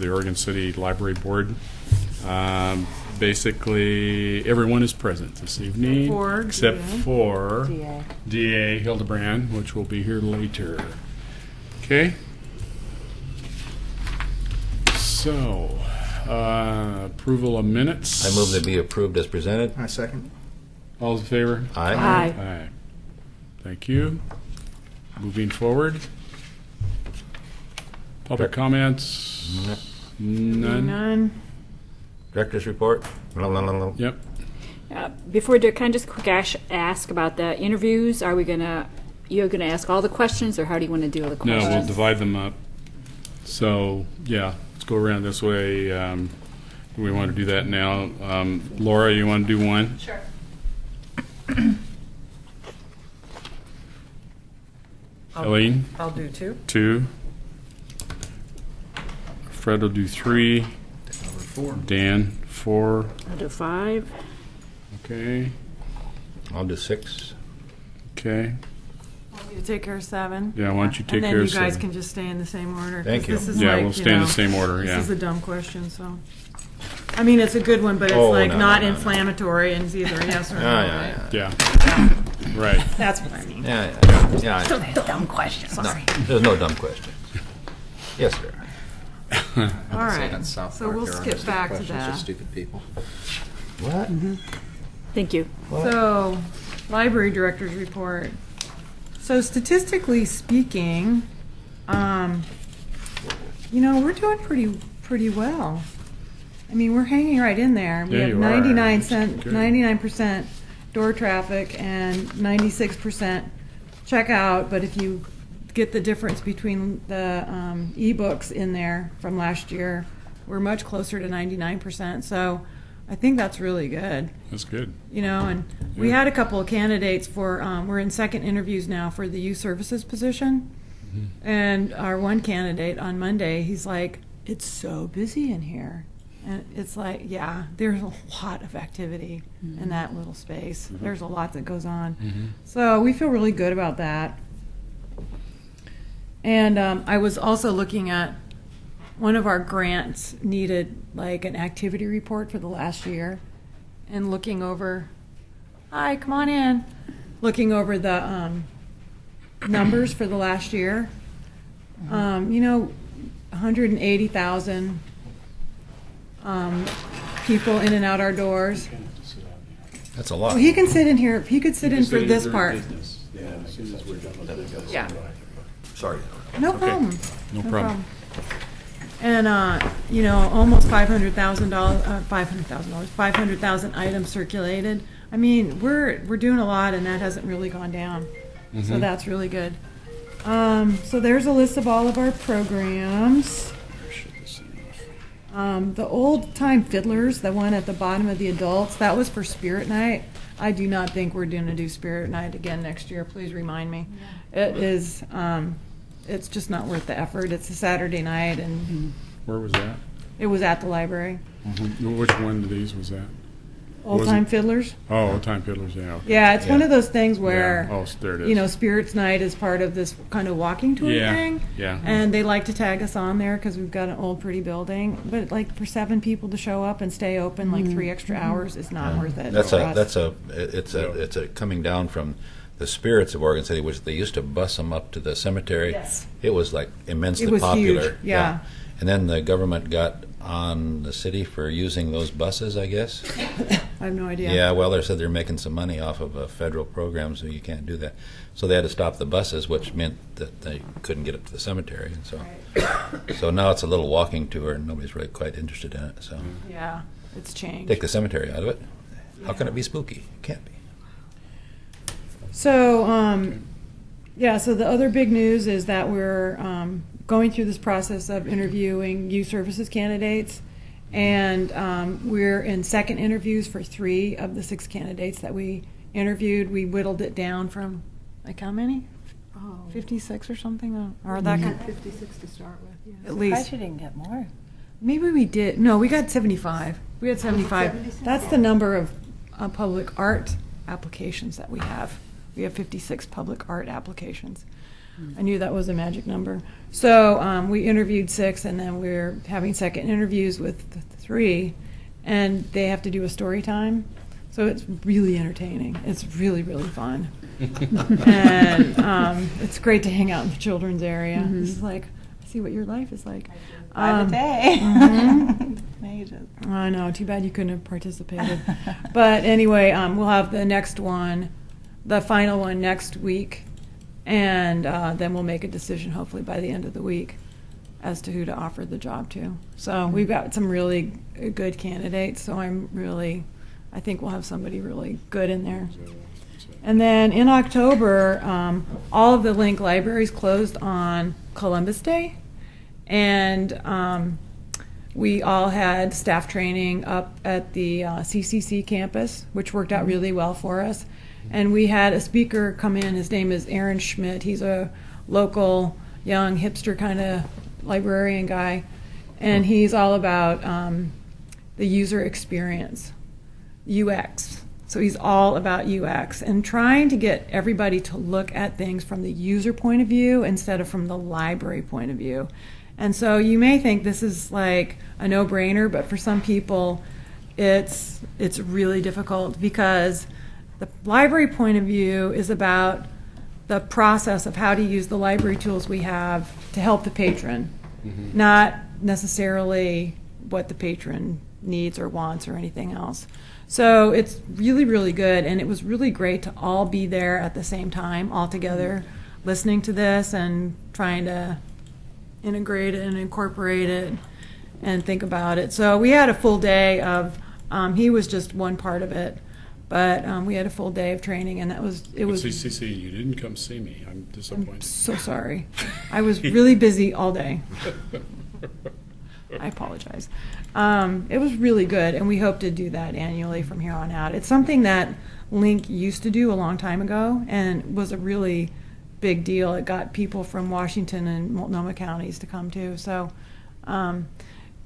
the Oregon City Library Board. Basically, everyone is present this evening, except for DA Hildebrand, which will be here later. Okay. So, approval of minutes. I move they be approved as presented. I second. All in favor? Aye. Aye. Thank you. Moving forward. Public comments? None? None. Director's report. Yep. Before we do, can I just quick ask about the interviews? Are we you're gonna ask all the questions, or how do you want to do all the No, questions? we'll divide them up. So, yeah, let's go around this way. We want to do that now. Laura, you want to do one? Sure. Eileen? I'll do two. 2. Fred will do 3. Number 4. Dan, 4. I'll do 5. Okay. I'll do 6. Okay. You take care of 7. Yeah, why don't you take and then care of you guys 7? can just stay in the same order. 'cause Thank you. This is Yeah, like, we'll stay in the same order, This yeah. is a dumb question, so. I mean, it's a good one, but it's Oh, like no, not no, no. inflammatory and it's either a yes or a no. Yeah. Yeah. Right. That's what I mean. Yeah. Dumb question. Sorry. There's no dumb question. Yes, sir. All right. So we'll skip back to that. Stupid people. What? Thank you. So, library director's report. So statistically speaking, we're doing pretty well. I mean, we're hanging right in there. We Yeah, have you are. 99% door traffic and 96% checkout. But if you get the difference between the e-books in there from last year, we're much closer to 99%. So I think that's really good. That's good. And we had a couple of candidates for, we're in second interviews now for the youth services position. And our one candidate on Monday, he's like, it's so busy in here. And it's like, yeah, there's a lot of activity in that little space. There's a lot that goes on. So we feel really good about that. And I was also looking at one of our grants needed like an activity report for the last year, and looking over, hi, come on in, looking over the numbers for the last year. 180,000 people in and out our doors. That's a lot. Well, he can sit in here. He could sit in for this part. Yeah. Sorry. No problem. No problem. And almost $500,000 items circulated. I mean, we're doing a lot, and that hasn't really gone down. So that's really good. So there's a list of all of our programs. The old time fiddlers, the one at the bottom of the adults, that was for Spirit Night. I do not think we're going to do Spirit Night again next year. Please remind me. It is. It's just not worth the effort. It's a Saturday night, and Where was that? it was at the library. Which one of these was that? Old time fiddlers. Oh, Old Time Fiddlers, yeah. Okay. Yeah, it's one of those things where, Yeah. Oh, there it is. Spirits Night is part of this kind of walking tour Yeah, thing. yeah. And they like to tag us on there because we've got an old, pretty building. But like for 7 people to show up and stay open like 3 extra hours is not worth it. It's for us. a coming down from the Spirits of Oregon City, which they used to bus them up to the cemetery. Yes. It was like immensely It was popular. huge, yeah. And then the government got on the city for using those buses, I guess. I have no idea. Yeah, well, they said they're making some money off of a federal program, so you can't do that. So they had to stop the buses, which meant that they couldn't get up to the cemetery. And so now it's a little walking tour, and nobody's really quite interested in it. So Yeah, it's changed. take the cemetery out of it. How can it be spooky? It can't be. So, so the other big news is that we're going through this process of interviewing youth services candidates, and we're in second interviews for 3 of the 6 candidates that we interviewed. We whittled it down from, like, how many? 56 or something? Or that kind of, 56 to start with. Yeah. at least. Surprised you didn't get more. Maybe we did. No, we got 75. We had 75. 76? That's the number of public art applications that we have. We have 56 public art applications. I knew that was a magic number. So we interviewed 6, and then we're having second interviews with 3, and they have to do a story time. So it's really entertaining. It's really, really fun. And it's great to hang out in the children's area. This is like, I see what your life is like. By the day. Ages. I know, too bad you couldn't have participated. But anyway, we'll have the next one, the final one next week, and then we'll make a decision hopefully by the end of the week as to who to offer the job to. So we've got some really good candidates, so I think we'll have somebody really good in there. And then in October, all of the Link libraries closed on Columbus Day, and we all had staff training up at the CCC campus, which worked out really well for us. And we had a speaker come in. His name is Aaron Schmidt. He's a local, young, hipster kind of librarian guy, and he's all about the user experience, UX. So he's all about UX and trying to get everybody to look at things from the user point of view instead of from the library point of view. And so you may think this is like a no-brainer, but for some people it's really difficult because the library point of view is about the process of how to use the library tools we have to help the patron, not necessarily what the patron needs or wants or anything else. So it's really, really good, and it was really great to all be there at the same time, all together, listening to this and trying to integrate it and incorporate it and think about it. So we had a full day of, he was just one part of it, but we had a full day of training, and it was CCC, you didn't come see me. I'm disappointed. so sorry. I was really busy all day. I apologize. It was really good, and we hope to do that annually from here on out. It's something that Link used to do a long time ago and was a really big deal. It got people from Washington and Multnomah counties to come too. So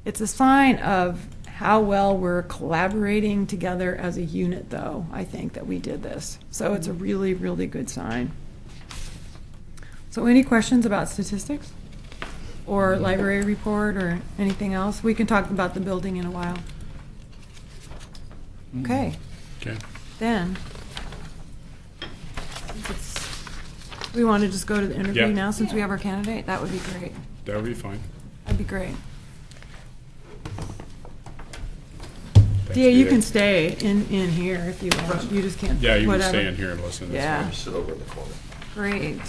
it's a sign of how well we're collaborating together as a unit, though, I think, that we did this. So it's a really, really good sign. So any questions about statistics or library report or anything else? We can talk about the building in a while. Okay. Okay. Then, we want to just go to the interview Yeah. now since we have our candidate? That would be great. That would be fine. That'd be great. Thanks, Dia, you Dia. can stay in here if you want. You just can't. Yeah, you whatever. can stay in here and listen. That's Yeah. fine. Sit over in the corner. Great.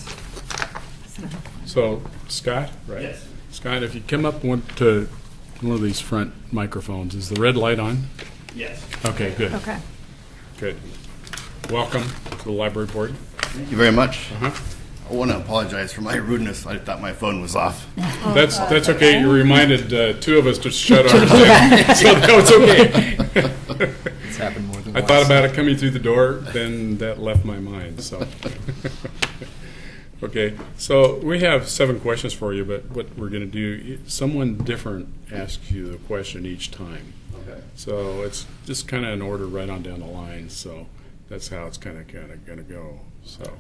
So, Scott, right? Yes. Scott, if you come up to one of these front microphones, is the red light on? Yes. Okay, good. Okay. Good. Welcome to the library board. Thank you very much. Uh-huh. I want to apologize for my rudeness. I thought my phone was off. That's okay. You reminded 2 of us to shut ours down, so that was okay. It's happened more than I thought about it coming through the door, then that left my mind. So, okay. So we have 7 questions for you, but what we're going to do, someone different asks you the question each time. Okay. So it's just kind of in order right on down the line. So that's how it's kind of going to go. So,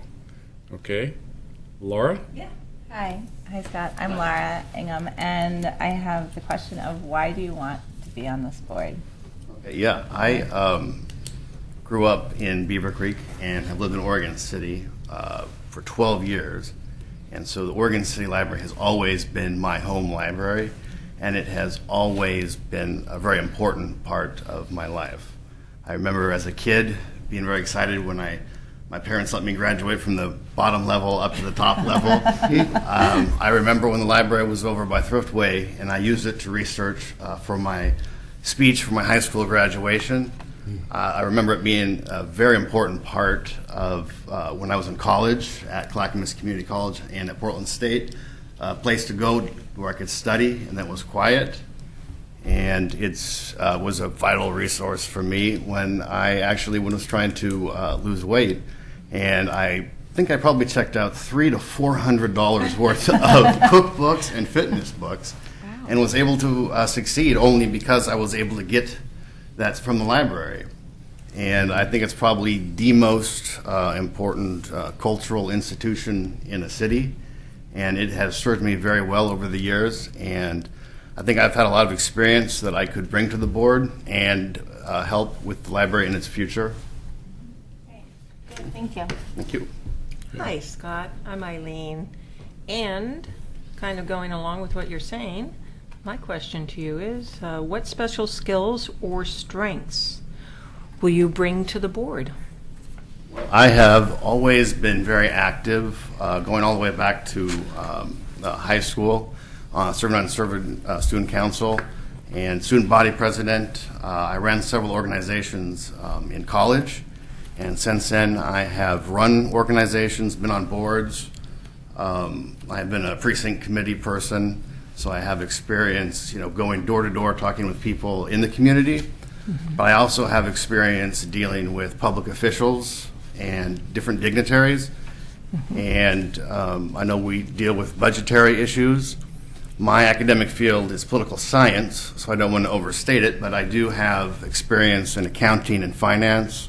okay, Laura. Yeah. Hi. Hi, Scott. I'm Laura Ingham, and I have the question of why do you want to be on this board? Yeah, I grew up in Beaver Creek and have lived in Oregon City for 12 years. And so the Oregon City Library has always been my home library, and it has always been a very important part of my life. I remember as a kid being very excited when my parents let me graduate from the bottom level up to the top level. I remember when the library was over by Thriftway, and I used it to research for my speech for my high school graduation. I remember it being a very important part of when I was in college at Clackamas Community College and at Portland State, a place to go where I could study and that was quiet. And it was a vital resource for me when I actually was trying to lose weight. And I think I probably checked out $300 to $400 worth of cookbooks and fitness books, and was able to succeed only because I was able to get that from the library. And I think it's probably the most important cultural institution in a city. and it has served me very well over the years. And I think I've had a lot of experience that I could bring to the board and help with the library in its future. Good, thank you. Thank you. Hi, Scott. I'm Eileen. And kind of going along with what you're saying, my question to you is, what special skills or strengths will you bring to the board? I have always been very active, going all the way back to high school, serving on student council and student body president. I ran several organizations in college, and since then I have run organizations, been on boards. I've been a precinct committee person, so I have experience, going door to door, talking with people in the community. Mm-hmm. But I also have experience dealing with public officials and different dignitaries. Mm-hmm. And I know we deal with budgetary issues. My academic field is political science, so I don't want to overstate it, but I do have experience in accounting and finance,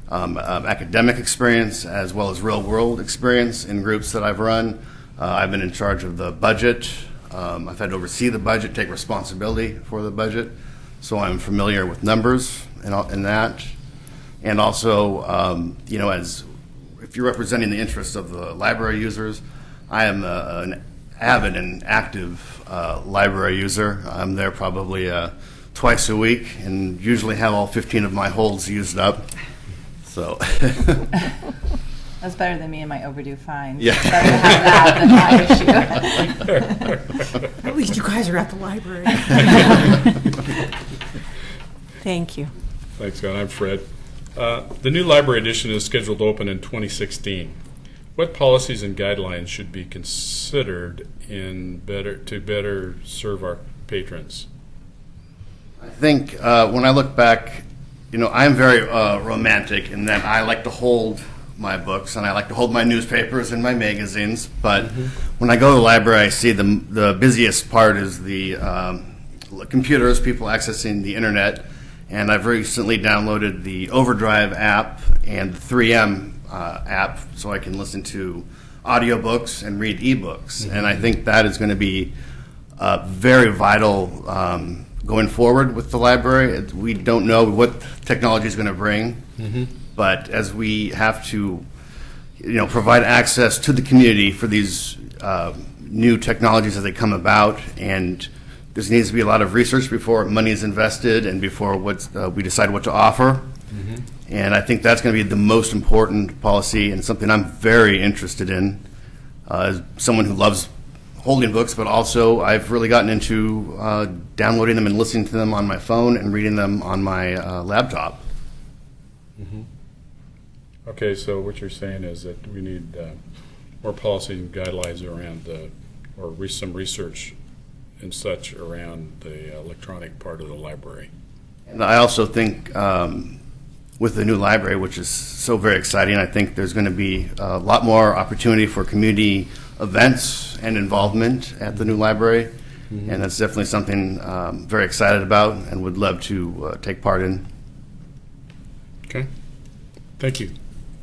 academic experience, as well as real-world experience in groups that I've run. I've been in charge of the budget. I've had to oversee the budget, take responsibility for the budget, so I'm familiar with numbers and that. And also, as if you're representing the interests of the library users, I am an avid and active library user. I'm there probably twice a week and usually have all 15 of my holds used up. So That's better than me and my overdue fines. Yeah. Better to have that than my issue. At least you guys are at the library. Thank you. Thanks, Scott. I'm Fred. The new library edition is scheduled to open in 2016. What policies and guidelines should be considered to better serve our patrons? I think when I look back, I'm very romantic in that I like to hold my books and I like to hold my newspapers and my magazines. But when I go to the library, I see the busiest part is the computers, people accessing the internet. And I've recently downloaded the Overdrive app and the 3M app so I can listen to audiobooks and read ebooks. And I think that is going to be very vital going forward with the library. We don't know what technology is going to bring, but as we have to provide access to the community for these new technologies as they come about, and there needs to be a lot of research before money is invested and before we decide what to offer. And I think that's going to be the most important policy and something I'm very interested in as someone who loves holding books, but also I've really gotten into downloading them and listening to them on my phone and reading them on my laptop. Okay, so what you're saying is that we need more policy and guidelines around some research and such around the electronic part of the library. And I also think with the new library, which is so very exciting, I think there's going to be a lot more opportunity for community events and involvement at the new library. And that's definitely something I'm very excited about and would love to take part in. Okay. Thank you.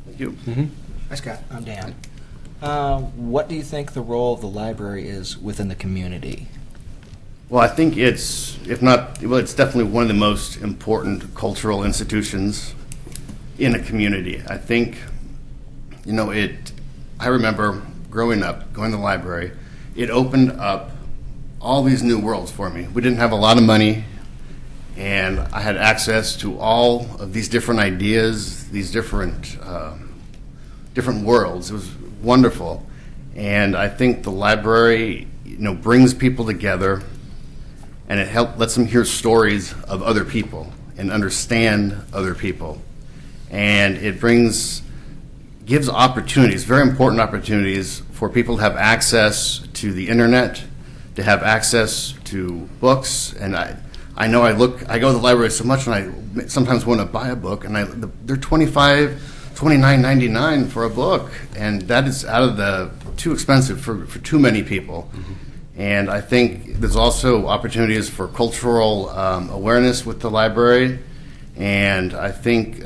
Thank you. Hi, Scott. I'm Dan. What do you think the role of the library is within the community? Well, I think it's definitely one of the most important cultural institutions in a community. I think, I remember growing up, going to the library, it opened up all these new worlds for me. We didn't have a lot of money, and I had access to all of these different ideas, these different worlds. It was wonderful. And I think the library, brings people together, and it lets them hear stories of other people and understand other people. And it gives opportunities, very important opportunities, for people to have access to the internet, to have access to books. And I know I go to the library so much, and I sometimes want to buy a book, and they're $29.99 for a book, and that is too expensive for too many people. And I think there's also opportunities for cultural awareness with the library. And I think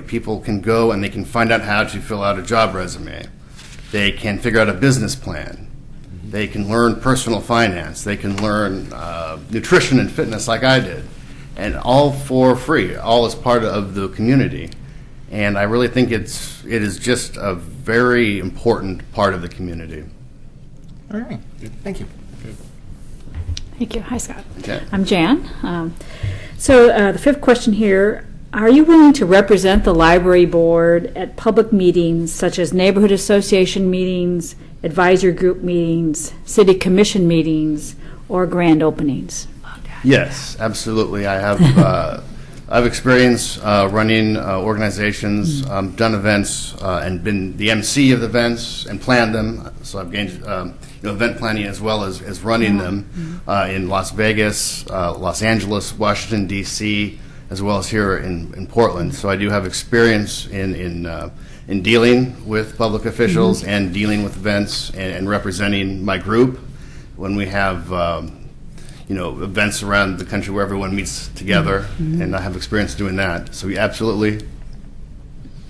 people can go and they can find out how to fill out a job resume. They can figure out a business plan. They can learn personal finance. They can learn nutrition and fitness like I did, and all for free, all as part of the community. And I really think it is just a very important part of the community. All right. Thank you. Thank you. Hi, Scott. Okay. I'm Jan. So the fifth question here, are you willing to represent the library board at public meetings such as neighborhood association meetings, advisory group meetings, city commission meetings, or grand openings? Yes, absolutely. I have I've experienced running organizations, done events, and been the MC of the events and planned them. So I've gained event planning as well as running them in Las Vegas, Los Angeles, Washington, D.C., as well as here in Portland. So I do have experience in dealing with public officials and dealing with events and representing my group when we have events around the country where everyone meets together, and I have experience doing that. So absolutely.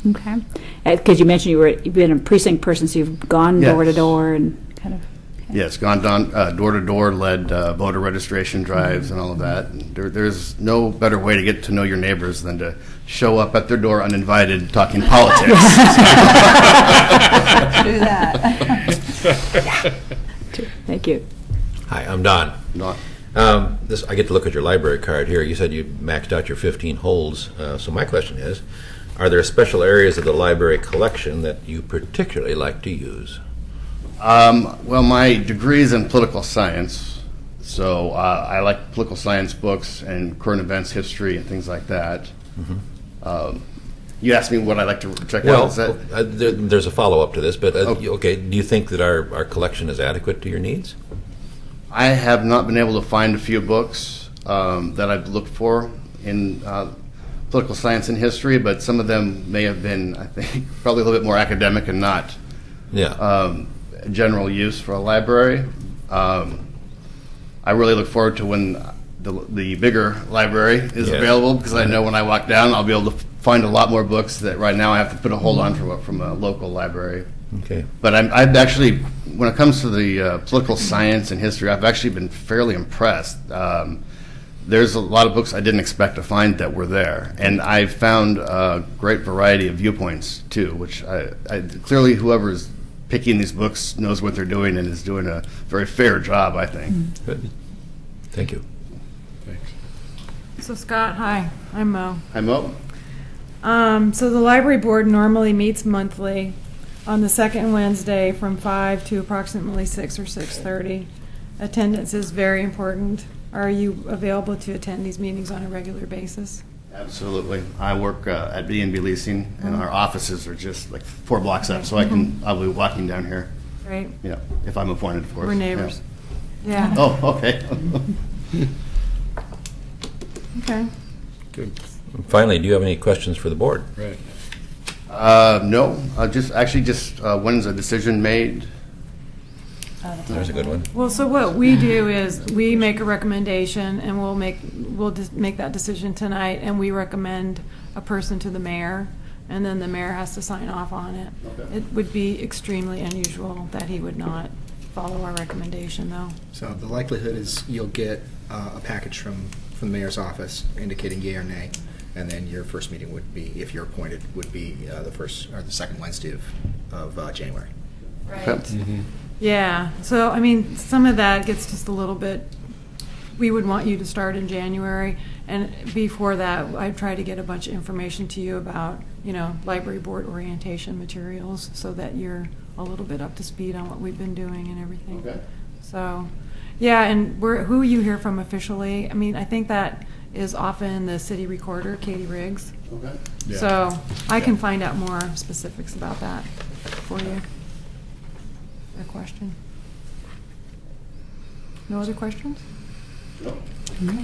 Okay. Because you mentioned you've been a precinct person, so you've gone Yes. door to door and kind of. Yes, gone door to door, led voter registration drives and all of that. And there's no better way to get to know your neighbors than to show up at their door uninvited talking politics. Do that. Thank you. Hi, I'm Don. Not- I get to look at your library card here. You said you maxed out your 15 holds. So my question is, are there special areas of the library collection that you particularly like to use? Well, my degree is in political science, so I like political science books and current events history and things like that. You asked me what I like to check out. Is that? There's a follow-up to this, but Okay. okay, do you think that our collection is adequate to your needs? I have not been able to find a few books that I've looked for in political science and history, but some of them may have been, I think, probably a little bit more academic and not Yeah. general use for a library. I really look forward to when the bigger library is Yeah. available, because I know when I walk down, I'll be able to find a lot more books that right now I have to put a hold on from a local library. Okay. But I've actually, when it comes to the political science and history, I've actually been fairly impressed. There's a lot of books I didn't expect to find that were there, and I found a great variety of viewpoints too, which I clearly whoever's picking these books knows what they're doing and is doing a very fair job, I think. Good. Thank you. Thanks. So Scott, hi, I'm Mo. I'm up. So the library board normally meets monthly on the second Wednesday from 5 to approximately 6 or 6:30. Attendance is very important. Are you available to attend these meetings on a regular basis? Absolutely. I work at B&B Leasing, and our offices are just like 4 blocks up, so I'll be walking down here. Great. Yeah, if I'm appointed, of course. We're neighbors. Yeah. Yeah. Oh, okay. Okay. Good. Finally, do you have any questions for the board? Right. No, just when's a decision made? There's a good one. Well, so what we do is we make a recommendation, and we'll just make that decision tonight, and we recommend a person to the mayor, and then the mayor has to sign off on it. Okay. It would be extremely unusual that he would not follow our recommendation, though. So the likelihood is you'll get a package from the mayor's office indicating yea or nay, and then your first meeting would be, if you're appointed, would be the first or the second Wednesday of January. Right. Yeah, so, I mean, some of that gets just a little bit, we would want you to start in January, and before that, I'd try to get a bunch of information to you about, library board orientation materials, so that you're a little bit up to speed on what we've been doing and everything. Okay. So, yeah, and who you hear from officially, I mean, I think that is often the city recorder, Katie Riggs. Okay. Yeah. So I can find out more specifics about that for you. A question? No other questions?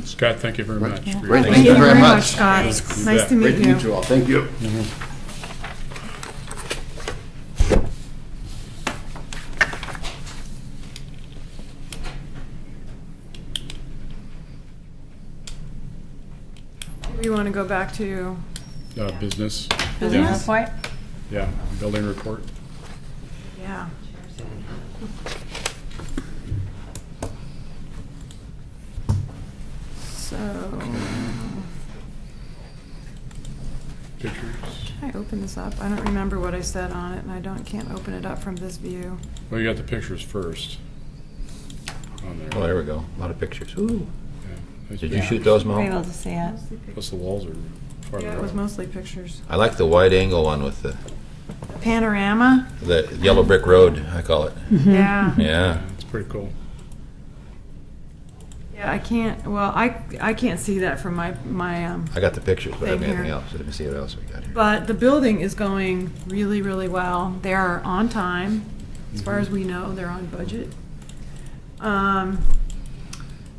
Scott, thank you very much. Yeah. Great. Thank you very much, Scott. You Nice bet. to Great meet to you. meet you all. Thank you. You want to go back to Business. business? Report? Yeah, building report. Yeah. Pictures. I open this up. I don't remember what I said on it, and I can't open it up from this view. Well, you got the pictures first. On there. Oh, there we go. A lot of pictures. Ooh. Yeah. Did you shoot those, We're Mo? able to see it. Plus the walls are farther Yeah, it was out. mostly pictures. I like the wide angle one with Panorama. the yellow brick road, I call it. Yeah. Yeah. It's pretty cool. Yeah, I can't. Well, I can't see that from my I got the pictures, but I Same have anything here. else. Let me see what else we got here. But the building is going really, really well. They are on time. As far as we know, they're on budget.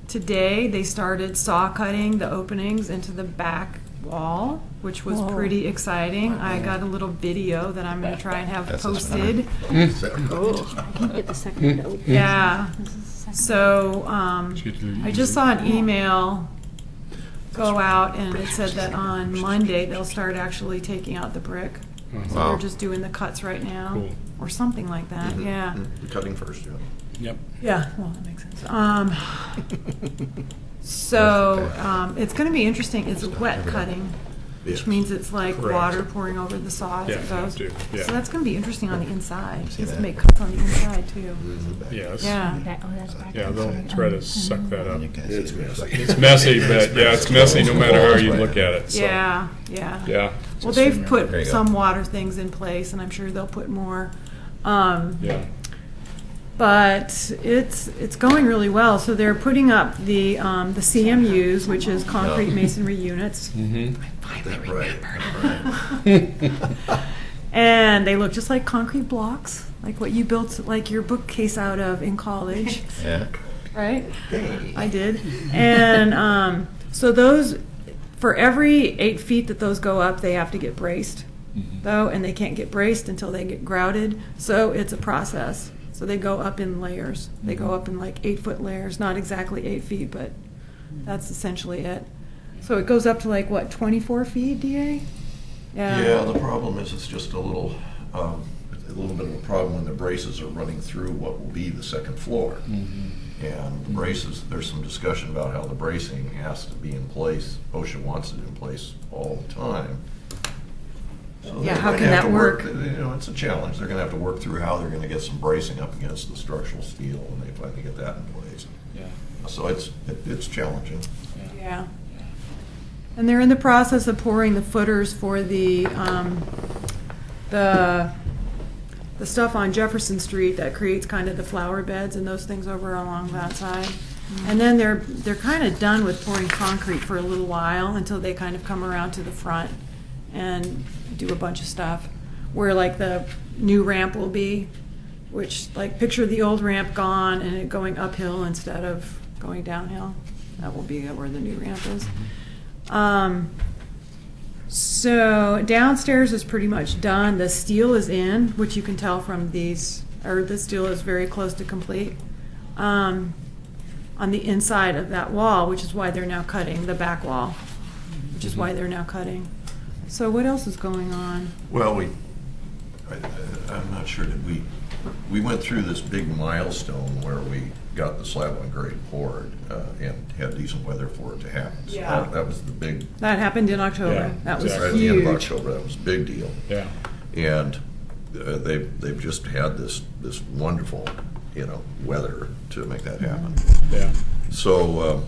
Today, they started saw cutting the openings into the back wall, which was pretty exciting. I got a little video that I'm going to try and have That's posted. Get the second one to open. Yeah. So I just saw an email go out, and it said that on Monday they'll start actually taking out the brick. So Wow. they're just doing the cuts right now, Cool. or something like that. Yeah. Cutting first, yeah. Yep. Yeah. Well, that makes sense. So it's going to be interesting. It's wet cutting, which Yes. means it's like Correct. water pouring over the saw as Yeah, it goes. you have to, yeah. So that's going to be interesting on the inside. See It's that? make cuts on the inside too. Yes. Yeah. That's back. Yeah, they'll try to suck that up. You can see It's the messy. reflection. It's messy, but yeah, it's messy no matter how you look at it. So, Yeah. Yeah. Yeah. Well, they've There put you go. some water things in place, and I'm sure they'll put more. Um, Yeah. But it's going really well. So they're putting up the CMUs, which is concrete masonry units, Mm-hmm. and they look just like concrete blocks, like what you built like your bookcase out of in college. Yeah. Right? I did. And so those, for every 8 feet that those go up, they have to get braced, though, and they can't get braced until they get grouted. So it's a process. So they go up in layers. They go up in like 8-foot layers, not exactly 8 feet, but that's essentially it. So it goes up to like, what, 24 feet, DA? Yeah, the problem is it's just a little bit of a problem when the braces are running through what will be the second floor. And the braces, there's some discussion about how the bracing has to be in place. OSHA wants it in place all the time. So Yeah, they're how going can to have that to work? You know, it's a challenge. They're going to have to work through how they're going to get some bracing up against the structural steel when they finally get that in place. Yeah. So it's challenging. Yeah. And they're in the process of pouring the footers for the stuff on Jefferson Street that creates kind of the flower beds and those things over along that side. And then they're kind of done with pouring concrete for a little while until they kind of come around to the front and do a bunch of stuff where like the new ramp will be, which like picture the old ramp gone and it going uphill instead of going downhill. That will be where the new ramp is. So downstairs is pretty much done. The steel is in, which you can tell from these, or the steel is very close to complete. On the inside of that wall, which is why they're now cutting the back wall, which is why they're now cutting. So what else is going on? Well, I'm not sure, we went through this big milestone where we got the slab on grade poured and had decent weather for it to happen. So Yeah. that was the big, That happened in October. Yeah, That was exactly. right at the end of huge. October, that was a big deal. Yeah. And they've just had this wonderful, weather to make that happen. Yeah. So,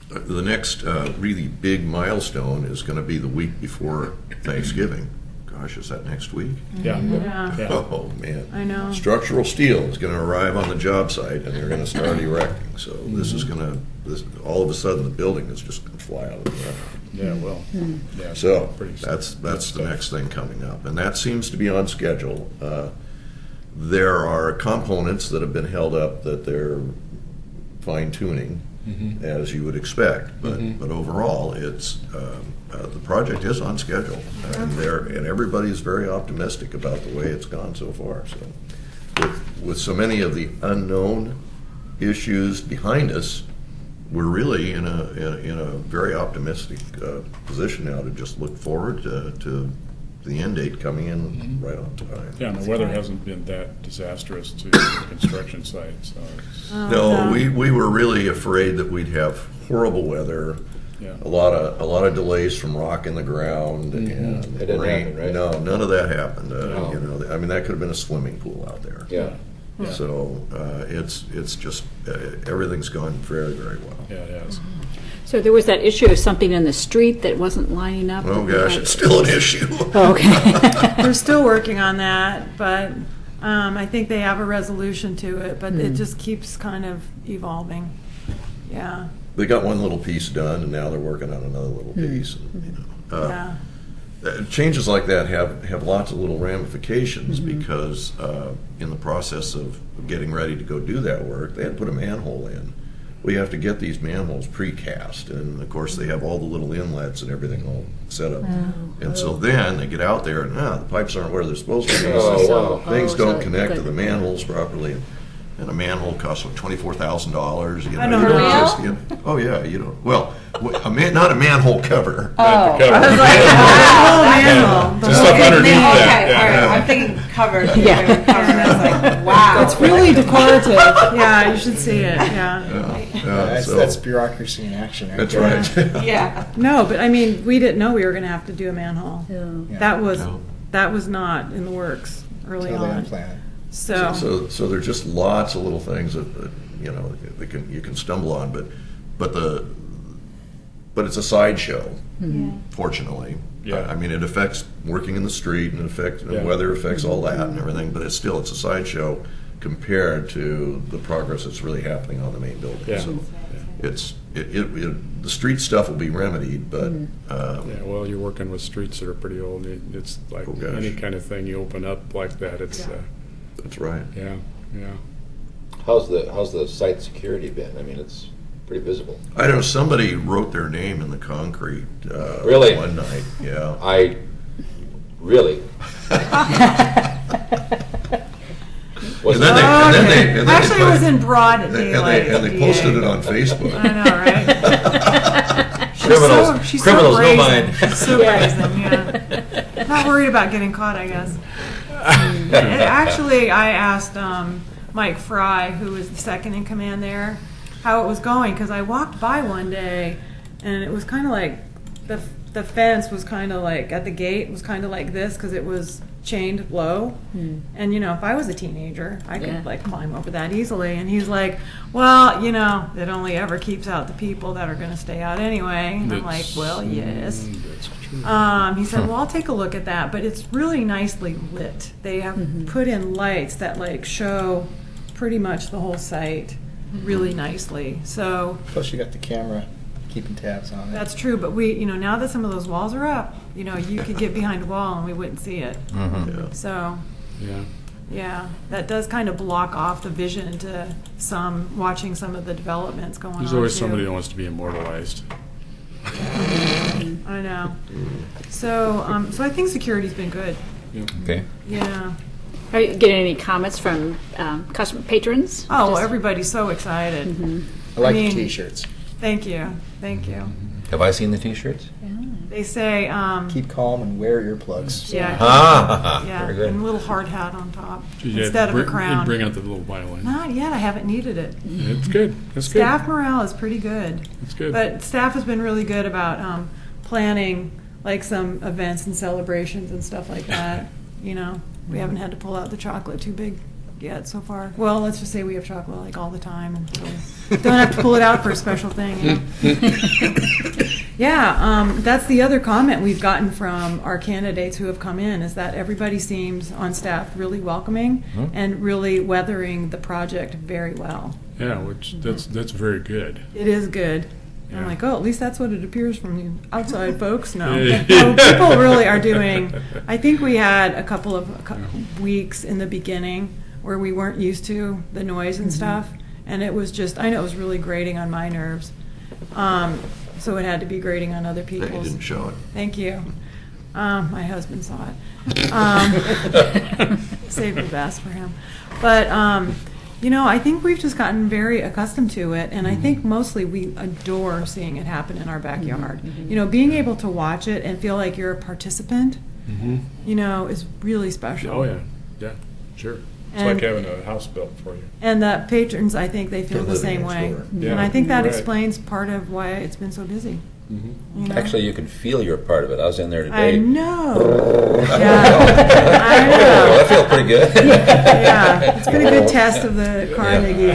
the next really big milestone is going to be the week before Thanksgiving. Gosh, is that next week? Yeah. Yeah, Yeah. Oh, man. I know. Structural steel is going to arrive on the job site, and they're going to start erecting. So this is going to, all of a sudden, the building is just going to fly out of the ground. Yeah. Well. Yeah. So Pretty that's the stuff. next thing coming up, and that seems to be on schedule. There are components that have been held up that they're fine tuning, as you would expect, but overall, it's the project is on schedule, and everybody's very optimistic about the way it's gone so far. So, with so many of the unknown issues behind us, we're really in a very optimistic position now to just look forward to the end date coming in right on time. Yeah, and the weather hasn't been that disastrous to the construction site, so it's, No, we were really afraid that we'd have horrible weather, yeah. a lot of delays from rock in the ground and It didn't rain. happen, right? No, none of that happened. No. You know, I mean, that could have been a swimming pool out there. Yeah. Yeah. So it's just everything's gone very, very well. Yeah, it has. So there was that issue of something in the street that wasn't lining up? Oh gosh, it's still an issue. Oh, okay. They're still working on that, but I think they have a resolution to it, but it just keeps kind of evolving. Yeah, They got one little piece done, and now they're working on another little piece. And, you know, yeah. changes like that have lots of little ramifications because in the process of getting ready to go do that work, they had to put a manhole in. We have to get these manholes precast, and of course they have all the little inlets and everything all set up. And so then they get out there, and the pipes aren't where they're supposed to be. Oh, So wow. things Oh, don't so- connect to good. the manholes properly. And a manhole costs like $24,000. I don't know. Oh yeah, you know. Well, not a manhole cover. Oh. The cover. Oh, manhole. The stuff underneath that. Okay, all Yeah. right. I'm thinking covered. Yeah. Covered. I was like, wow. It's really decorative. Yeah, you should see it. Yeah. That's bureaucracy in action. Right That's there. right. Yeah. No, but I mean, we didn't know we were going to have to do a manhole. Yeah. That was not in the works early Totally on. unplanned. So So there are just lots of little things that you know you can stumble on, but it's a sideshow. Fortunately, Yeah. I mean it affects working in the street and Yeah. weather affects all that and everything, but it's a sideshow compared to the progress that's really happening on the main building. Yeah. So the street stuff will be remedied, but Yeah, well, you're working with streets that are pretty old. It's like Oh, gosh. any kind of thing you open up like that. It's that's right. yeah. How's the site security been? I mean, it's pretty visible. I know somebody wrote their name in the concrete Really? one night. Yeah. I really. Was And then that- they- and then they- and then they actually, it put- was in broad And daylight. they posted it on Facebook. I know, right? Criminals, She's criminals, so no brazen. mind. She's so brazen, yeah. Not worried about getting caught, I guess. And actually, I asked Mike Fry, who was the second in command there, how it was going, because I walked by one day, and it was kind of like the fence was kind of like at the gate was kind of like this because it was chained low. And you know, if I was a teenager, I could Yeah. like climb over that easily. And he's like, well, you know, it only ever keeps out the people that are going to stay out anyway. And I'm like, well, yes. That's true. He said, well, I'll take a look at that, but it's really nicely lit. They have put in lights that like show pretty much the whole site really nicely. So Plus, you got the camera keeping tabs on it. that's true, but we, you know, now that some of those walls are up, you know, you could get behind a wall and we wouldn't see it. Yeah. So, Yeah. yeah, that does kind of block off the vision to watching some of the developments going on. There's always too. somebody that wants to be immortalized. I know. So, so I think security's been good. Okay. Yeah. Are you getting any comments from customer patrons? Oh, Just- everybody's so excited. I like I mean- the T-shirts. Thank you. Thank you. Have I seen the T-shirts? They say, Keep calm and wear earplugs. yeah, Ah, yeah, very good. and a little hard hat on top Yeah, instead of a bring- crown. Bring out the little violin. Not yet. I haven't needed it. It's good. It's good. Staff morale is pretty good. It's good. But staff has been really good about planning like some events and celebrations and stuff like that. You know, we haven't had to pull out the chocolate too big yet so far. Well, let's just say we have chocolate like all the time, and so we don't have to pull it out for a special thing. You know? Yeah, that's the other comment we've gotten from our candidates who have come in is that everybody seems on staff really welcoming and really weathering the project very well. Yeah, which that's very good. It is good. Yeah. I'm like, oh, at least that's what it appears from the outside folks. No, Yeah. No, people really are doing. I think we had a couple of weeks in the beginning where we weren't used to the noise and stuff, and it was just, I know it was really grating on my nerves. So it had to be grating on other That you people's. didn't show it. Thank you. My husband saw it. Saved the best for him. But, you know, I think we've just gotten very accustomed to it, and I think mostly we adore seeing it happen in our backyard. You know, being able to watch it and feel like you're a participant you know, is really special. Oh, yeah, yeah, sure. It's And- like having a house built for you. And the patrons, I think they feel They're the living same next way. door. Yeah. And I think that Right. explains part of why it's been so busy. You know? Actually, you can feel you're a part of it. I was in there I today. know. I Yeah, I know. feel pretty good. Yeah, it's been a good test of the Carnegie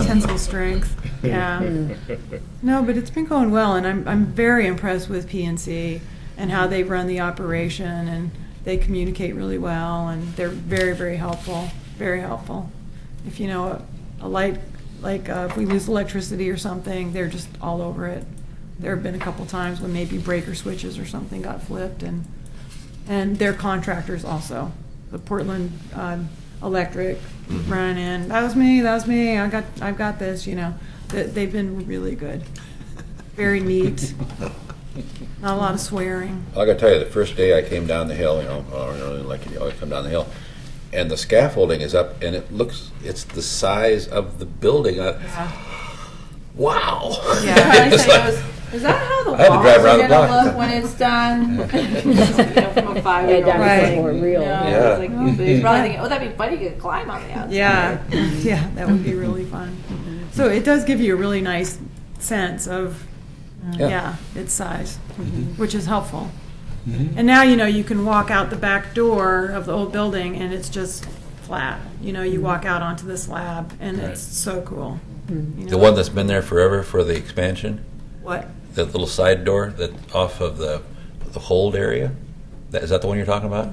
tensile strength. Yeah. No, but it's been going well, and I'm very impressed with PNC and how they run the operation, and they communicate really well, and they're very, very helpful. Very helpful. If you know a light, like if we lose electricity or something, they're just all over it. There have been a couple times when maybe breaker switches or something got flipped, and they're contractors also. The Portland Electric ran in. That was me. I've got this. You know, they've been really good. Very neat. Not a lot of swearing. I got to tell you, the first day I came down the hill, you know, like you always come down the hill, and the scaffolding is up, and it's the size of the building. Wow. Yeah. Charlie It's said like- it was, is that how the I had to walls drive are around the gonna block. look when it's done? From a Yeah, 5-year-old. that Right. was more real. Yeah. Like, he's probably thinking, oh, that'd be funny, you could climb on the outside. Yeah, yeah, that would be really fun. So it does give you a really nice sense of, yeah, its size, which is helpful. And now, you know, you can walk out the back door of the old building and it's just flat. You know, you walk out onto the slab and it's so cool. You know? The one that's been there forever for the expansion, What? that little side door that off of the hold area. Is that the one you're talking about?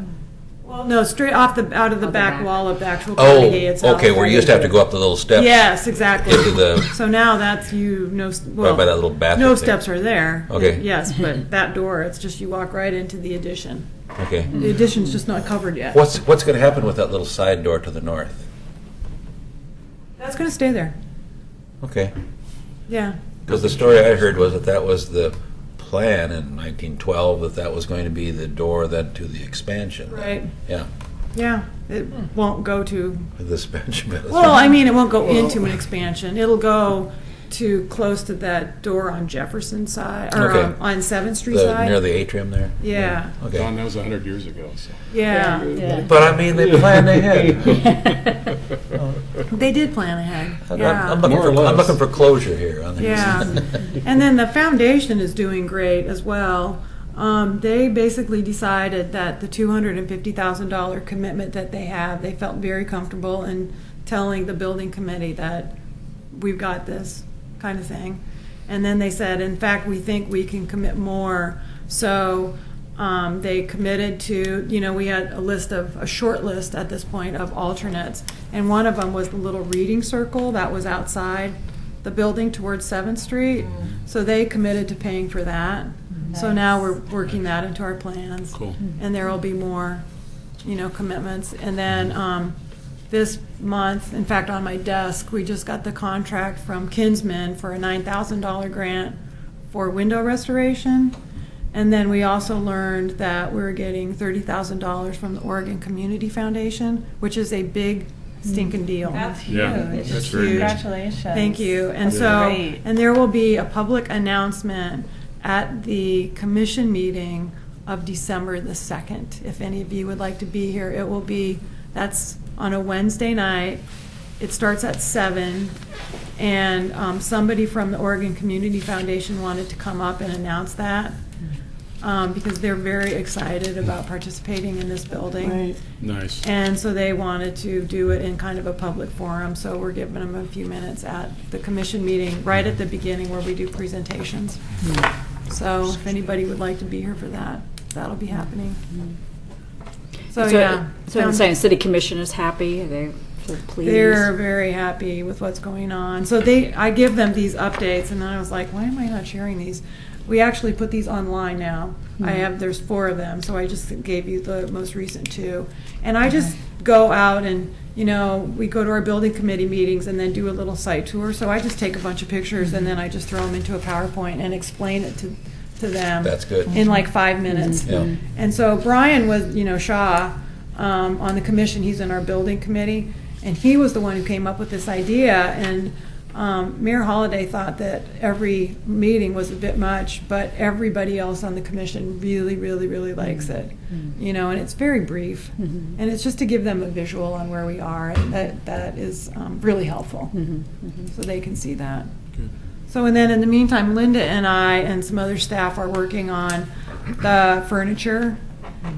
Well, no, straight out of the Out the back back. wall of the actual Oh, Carnegie itself. okay. Where you used to have to go up the little steps. Yes, exactly. Into the- So now that's well, by that little bathroom no thing. steps are there. Okay. Yes, but that door, it's just you walk right into the addition. Okay. The addition's just not covered yet. What's going to happen with that little side door to the north? That's going to stay there. Okay. Yeah. Because the story I heard was that was the plan in 1912, that was going to be the door then to the expansion. Right. Yeah. Yeah. It won't go to. The expansion. Well, I mean, it won't go into an expansion. It'll go to close to that door on Jefferson side or Okay. on 7th Street side. Near the atrium there? Yeah. Okay. Don, that was 100 years ago, so. Yeah. Yeah. But I mean, they planned ahead. They did plan ahead. Yeah. I'm looking More or for, I'm less. looking for closure here on this. Yeah, and then the foundation is doing great as well. They basically decided that the $250,000 commitment that they have, they felt very comfortable in telling the building committee that we've got this kind of thing. And then they said, in fact, we think we can commit more. So they committed to, you know, we had a short list at this point of alternates. And one of them was the little reading circle that was outside the building towards 7th Street. So they committed to paying for that. So now we're working that into our plans. Cool. And there will be more, you know, commitments. And then this month, in fact, on my desk, we just got the contract from Kinsman for a $9,000 grant for window restoration. And then we also learned that we're getting $30,000 from the Oregon Community Foundation, which is a big stinking deal. That's huge. Yeah, that's very good. Congratulations. Thank you. And That's so, great. and there will be a public announcement at the commission meeting of December the 2nd. If any of you would like to be here, it will be, that's on a Wednesday night. It starts at 7, and somebody from the Oregon Community Foundation wanted to come up and announce that because they're very excited about participating in this building. Nice. And so they wanted to do it in kind of a public forum, so we're giving them a few minutes at the commission meeting, right at the beginning where we do presentations. So if anybody would like to be here for that, that'll be happening. So, yeah. So the saying city commission is happy, they're pleased. They're very happy with what's going on. So I give them these updates, and then I was like, why am I not sharing these? We actually put these online now. There's 4 of them, so I just gave you the most recent 2. And I just go out and, you know, we go to our building committee meetings and then do a little site tour. So I just take a bunch of pictures and then I just throw them into a PowerPoint and explain it to them. That's good. In like 5 minutes. Yeah. And so Brian was, you know, Shaw, on the commission, he's in our building committee, and he was the one who came up with this idea, and Mayor Holliday thought that every meeting was a bit much, but everybody else on the commission really, really, really likes it. You know, and it's very brief, and it's just to give them a visual on where we are, and that is really helpful, so they can see that. So, and then in the meantime, Linda and I and some other staff are working on the furniture,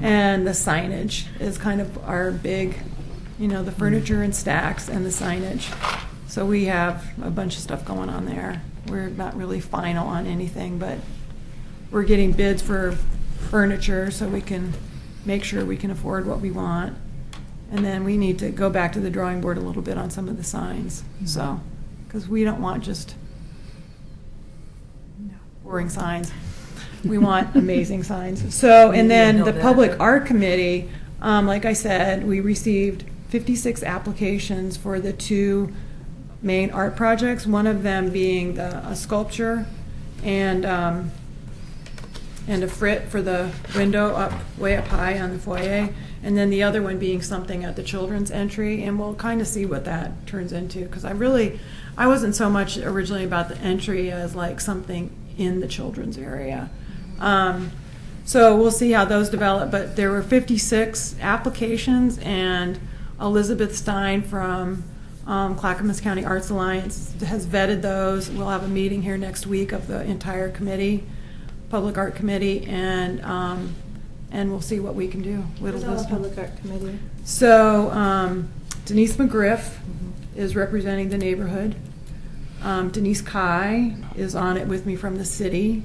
and the signage is kind of our big, you know, the furniture and stacks and the signage. So we have a bunch of stuff going on there. We're not really final on anything, but we're getting bids for furniture so we can make sure we can afford what we want. And then we need to go back to the drawing board a little bit on some of the signs. So, because we don't want just boring signs. We want amazing signs. So, and then the Public Art Committee, like I said, we received 56 applications for the 2 main art projects, one of them being a sculpture and a frit for the window way up high on the foyer, and then the other one being something at the children's entry, and we'll kind of see what that turns into, because I wasn't so much originally about the entry as like something in the children's area. So we'll see how those develop, but there were 56 applications, and Elizabeth Stein from Clackamas County Arts Alliance has vetted those. We'll have a meeting here next week of the entire committee, Public Art Committee, and we'll see what we can do. Who's on the Public Art Committee? So Denise McGriff is representing the neighborhood. Denise Kai is on it with me from the city.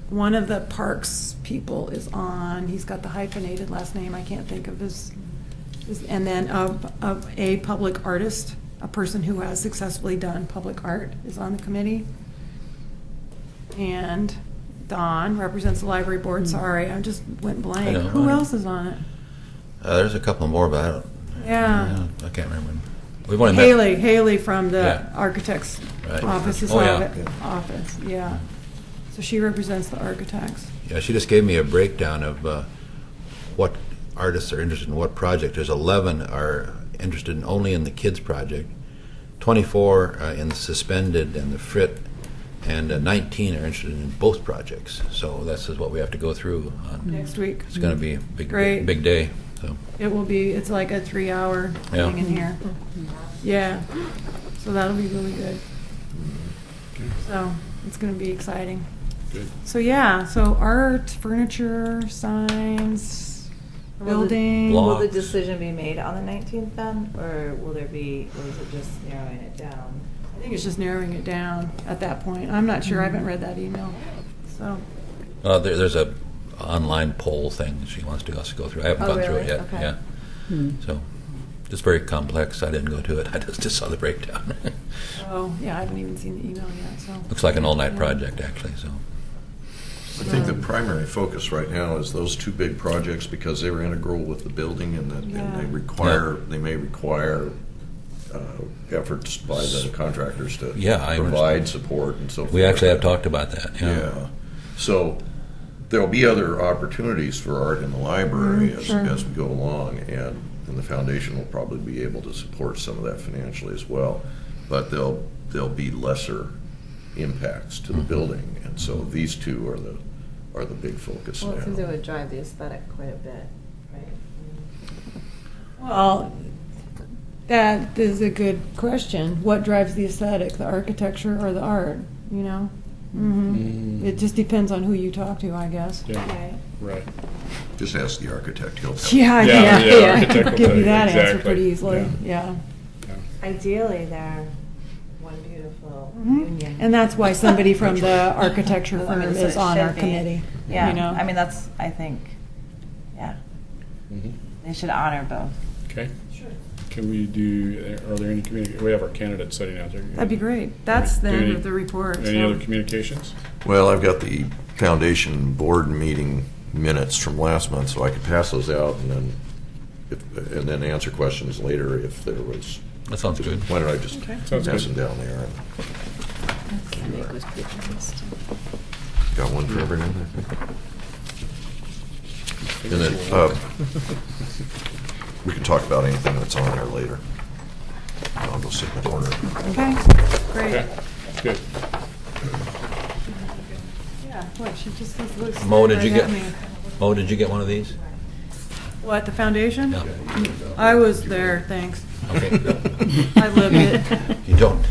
One of the parks people is on. He's got the hyphenated last name. I can't think of his and then a public artist, a person who has successfully done public art, is on the committee. And Don represents the library board. Sorry, I just went blank. Who else is on it? There's a couple more, but I don't. Yeah. I can't remember. We've only met. Haley from the architect's office is office. Yeah. So she represents the architects. Yeah, she just gave me a breakdown of what artists are interested in what project. There's 11 are interested only in the kids project, 24 in the suspended and the frit, and 19 are interested in both projects. So this is what we have to go through next week. It's going to be a big day. So it will be. It's like a 3-hour thing in here. Yeah. So that'll be really good. So it's going to be exciting. Good. So yeah. So art, furniture, signs. Building. Will the decision be made on the 19th then, or will it just narrowing it down? I think it's just narrowing it down at that point. I'm not sure. I haven't read that email. So. There's a online poll thing that she wants us to go through. I haven't gone through it yet. Okay. Yeah. So it's very complex. I didn't go to it. I just saw the breakdown. Oh yeah, I haven't even seen the email yet. So. Looks like an all-night project actually. So. I think the primary focus right now is those 2 big projects because they were integral with the building, and they may require efforts by the contractors to provide support and so forth. We actually have talked about that. Yeah. So there'll be other opportunities for art in the library as we go along, and the foundation will probably be able to support some of that financially as well. But there'll be lesser impacts to the building, and so these 2 are the big focus well, now. It seems it would drive the aesthetic quite a bit, right? Well, that is a good question. What drives the aesthetic, the architecture or the art? You know, it just depends on who you talk to, I guess. Yeah. Right. Just ask the architect; he'll tell. Yeah. Architect will Give tell you that answer exactly. pretty easily. Yeah. Ideally, they're one beautiful union. And that's why somebody from the architecture I firm mean, so is it on should our be. committee. Yeah, You know? I mean, that's, I think, yeah. They should honor both. Okay. Sure. Can we do? Are there any we have our candidates sitting out there. That'd be great. That's the end of the report. Any other communications? Well, I've got the foundation board meeting minutes from last month, so I could pass those out and then answer questions later if there was. That sounds good. Why don't I just Sounds pass good. them down there? Got one for everyone, I think. And then we can talk about anything that's on there later. just sit in the corner. Okay, great. Okay, good. Yeah, what, she just looks Mo, did you right at get- me. Mo, did you get one of these? What, the foundation? Yeah. I was there, thanks. Okay. I lived it. You don't?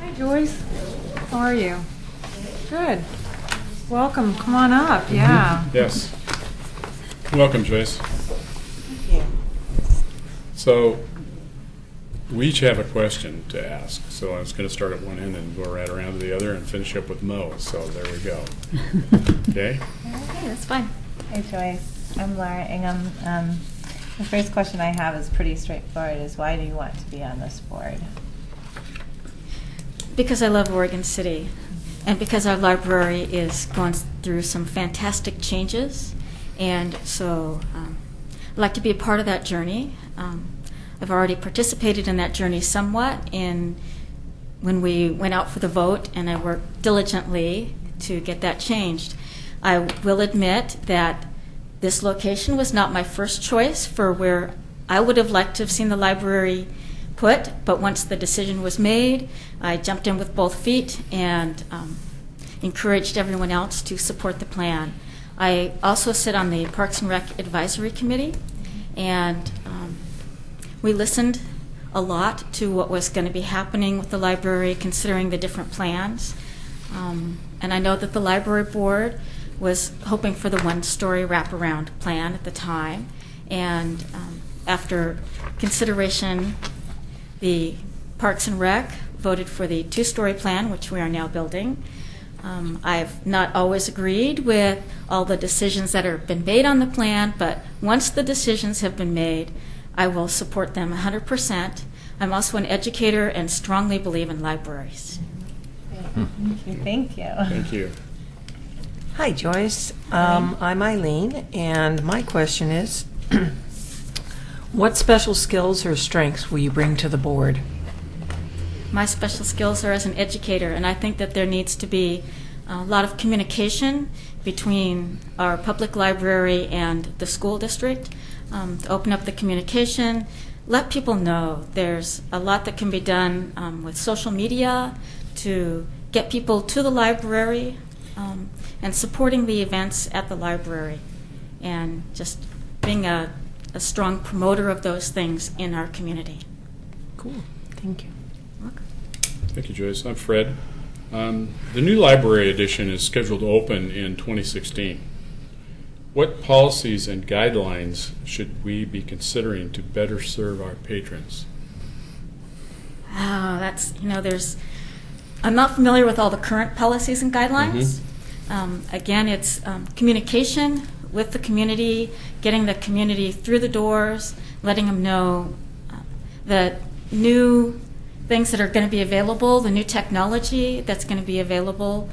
Hi, Joyce. How are you? Good. Welcome. Come on up. Yeah. Yes. Welcome, Joyce. Thank you. So, we each have a question to ask. So I was going to start at one end and go right around to the other and finish up with Mo. So there we go. Okay? Okay, that's fine. Hi, Joyce. I'm Laura Ingham. The first question I have is pretty straightforward, is why do you want to be on this board? Because I love Oregon City, and because our library is going through some fantastic changes, and so I'd like to be a part of that journey. I've already participated in that journey somewhat when we went out for the vote, and I worked diligently to get that changed. I will admit that this location was not my first choice for where I would have liked to have seen the library put, but once the decision was made, I jumped in with both feet and encouraged everyone else to support the plan. I also sit on the Parks and Rec Advisory Committee, and we listened a lot to what was going to be happening with the library, considering the different plans. And I know that the library board was hoping for the one-story wraparound plan at the time. And after consideration, the Parks and Rec voted for the two-story plan, which we are now building. I've not always agreed with all the decisions that have been made on the plan, but once the decisions have been made, I will support them 100%. I'm also an educator and strongly believe in libraries. Thank you. Thank you. Hi, Joyce. I'm Eileen, and my question is, what special skills or strengths will you bring to the board? My special skills are as an educator, and I think that there needs to be a lot of communication between our public library and the school district to open up the communication, let people know there's a lot that can be done with social media to get people to the library and supporting the events at the library, and just being a strong promoter of those things in our community. Cool. Thank you. Thank you, Joyce. I'm Fred. The new library edition is scheduled to open in 2016. What policies and guidelines should we be considering to better serve our patrons? That's, I'm not familiar with all the current policies and guidelines. Again, it's communication with the community, getting the community through the doors, letting them know the new things that are going to be available, the new technology that's going to be available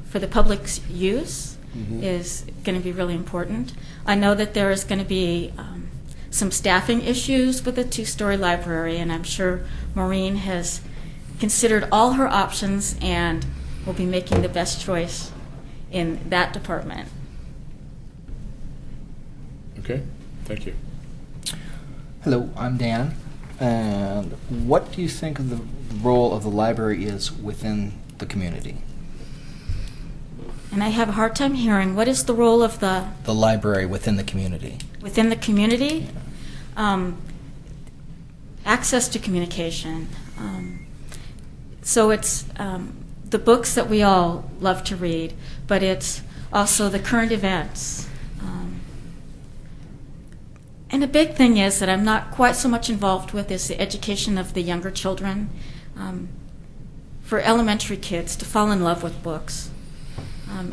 for the public's use is going to be really important. I know that there is going to be some staffing issues with the two-story library, and I'm sure Maureen has considered all her options and will be making the best choice in that department. Okay, thank you. Hello, I'm Dan. And what do you think of the role of the library is within the community? And I have a hard time hearing, what is the role of the library within the community? within the community? Access to communication. So it's the books that we all love to read, but it's also the current events. And a big thing is that I'm not quite so much involved with is the education of the younger children. For elementary kids to fall in love with books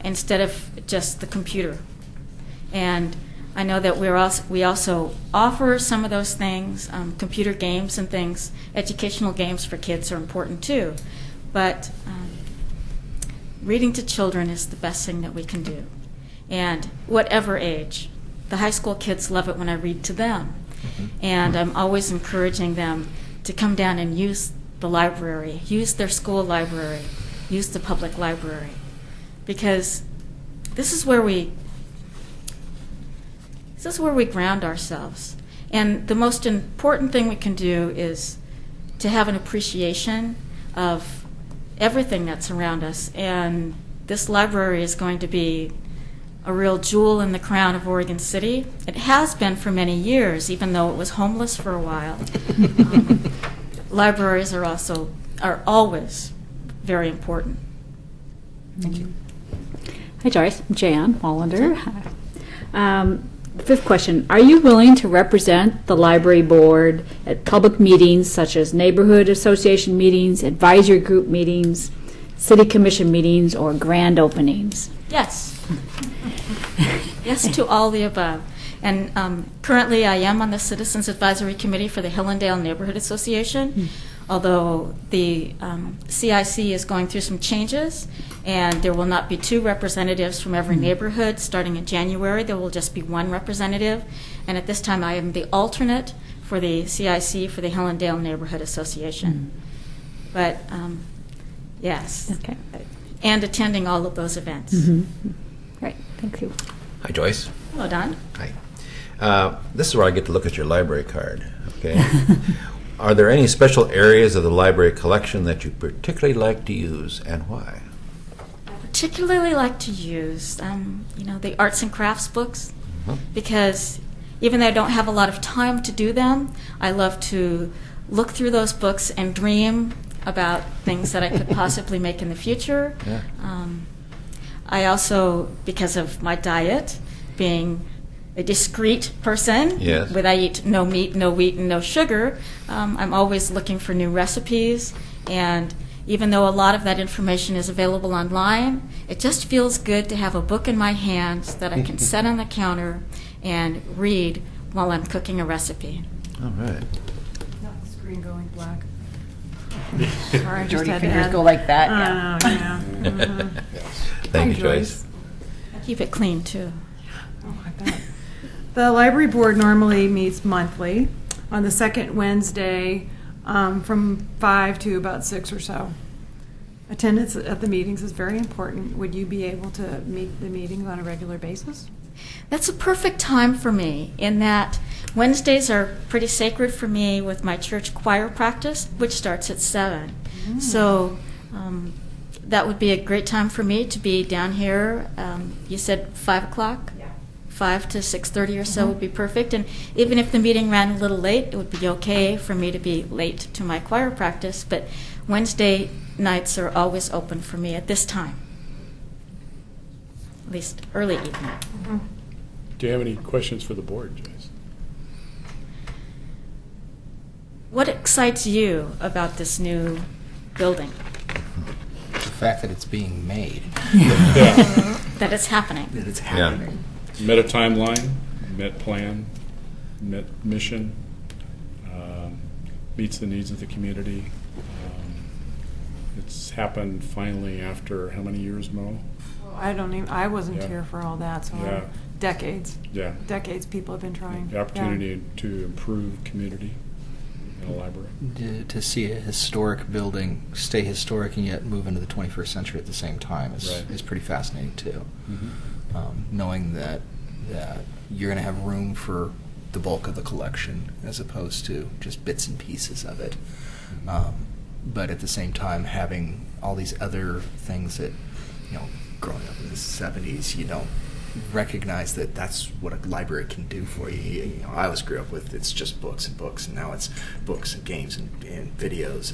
instead of just the computer. And I know that we also offer some of those things, computer games and things. Educational games for kids are important too. But reading to children is the best thing that we can do. And whatever age. The high school kids love it when I read to them. And I'm always encouraging them to come down and use the library, use their school library, use the public library. Because this is where this is where we ground ourselves. And the most important thing we can do is to have an appreciation of everything that's around us. And this library is going to be a real jewel in the crown of Oregon City. It has been for many years, even though it was homeless for a while. Libraries are always very important. Thank you. Hi, Joyce. I'm Jan Hollander. Fifth question. Are you willing to represent the library board at public meetings such as neighborhood association meetings, advisory group meetings, city commission meetings, or grand openings? Yes. Yes to all the above. And currently I am on the Citizens Advisory Committee for the Hillendale Neighborhood Association, although the CIC is going through some changes, and there will not be 2 representatives from every neighborhood. Starting in January, there will just be 1 representative. And at this time, I am the alternate for the CIC for the Hillendale Neighborhood Association. But yes, Okay. and attending all of those events. Great. Thank you. Hi, Joyce. Hello, Don. Hi. This is where I get to look at your library card. Okay. Are there any special areas of the library collection that you particularly like to use, and why? I particularly like to use, the arts and crafts books, because even though I don't have a lot of time to do them, I love to look through those books and dream about things that I could possibly make in the future. Yeah. I also, because of my diet, being a discreet person, Yes. I eat no meat, no wheat, and no sugar, I'm always looking for new recipes. And even though a lot of that information is available online, it just feels good to have a book in my hands that I can set on the counter and read while I'm cooking a recipe. All right. Not the screen going black. Sorry, I just Dirty had to fingers add. go like that. Yeah. Thank you, Hi, Joyce. I keep it clean, too. Oh, I bet. The library board normally meets monthly on the second Wednesday from 5 to about 6 or so. Attendance at the meetings is very important. Would you be able to meet the meetings on a regular basis? That's a perfect time for me in that Wednesdays are pretty sacred for me with my church choir practice, which starts at 7. So that would be a great time for me to be down here. You said 5 o'clock? 5 to 6:30 or so would be perfect. And even if the meeting ran a little late, it would be okay for me to be late to my choir practice. But Wednesday nights are always open for me at this time, at least early evening. Do you have any questions for the board, Joyce? What excites you about this new building? The fact that it's being made, Yeah. That it's happening? that it's happening. Met a timeline, met plan, met mission, meets the needs of the community. It's happened finally after how many years, Mo? I wasn't Yeah. here for all that, so Yeah. decades. Yeah. Decades people have been trying. The opportunity to improve community in a library. To see a historic building stay historic and yet move into the 21st century at the same time Right. is pretty fascinating too. Mhm. Knowing that you're going to have room for the bulk of the collection as opposed to just bits and pieces of it. But at the same time, having all these other things that, growing up in the 70s, you don't recognize that that's what a library can do for you. I always grew up with it's just books and books, and now it's books and games and videos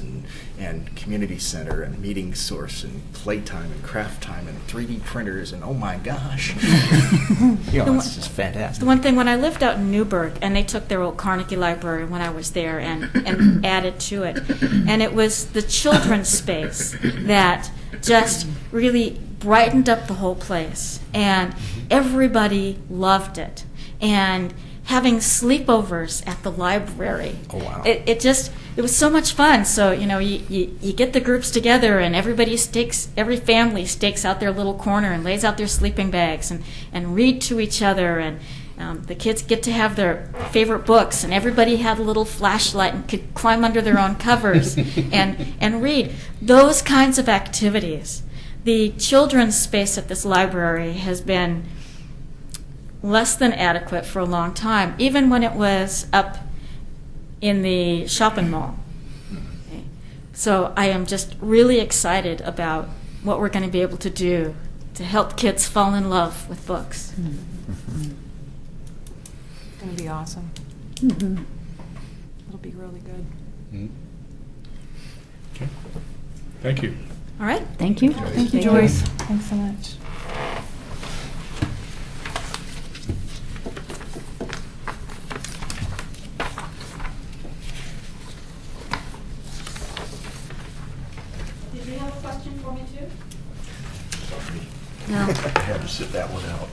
and community center and meeting source and playtime and craft time and 3D printers and oh my gosh, it's just fantastic. The one thing, when I lived out in Newburgh, and they took their old Carnegie Library when I was there and added to it, and it was the children's space that just really brightened up the whole place, and everybody loved it. And having sleepovers at the library, Oh, wow. it was so much fun. So you get the groups together, and every family stakes out their little corner and lays out their sleeping bags and read to each other, and the kids get to have their favorite books, and everybody had a little flashlight and could climb under their own covers and read. Those kinds of activities. The children's space at this library has been less than adequate for a long time, even when it was up in the shopping mall. Okay. So I am just really excited about what we're going to be able to do to help kids fall in love with books. It's going to be awesome. Mhm. It'll be really good. Okay. Thank you. All right? Thank you. Thank you, Joyce. Thanks so much. Did you have a question for me, too? I had to sit that one out.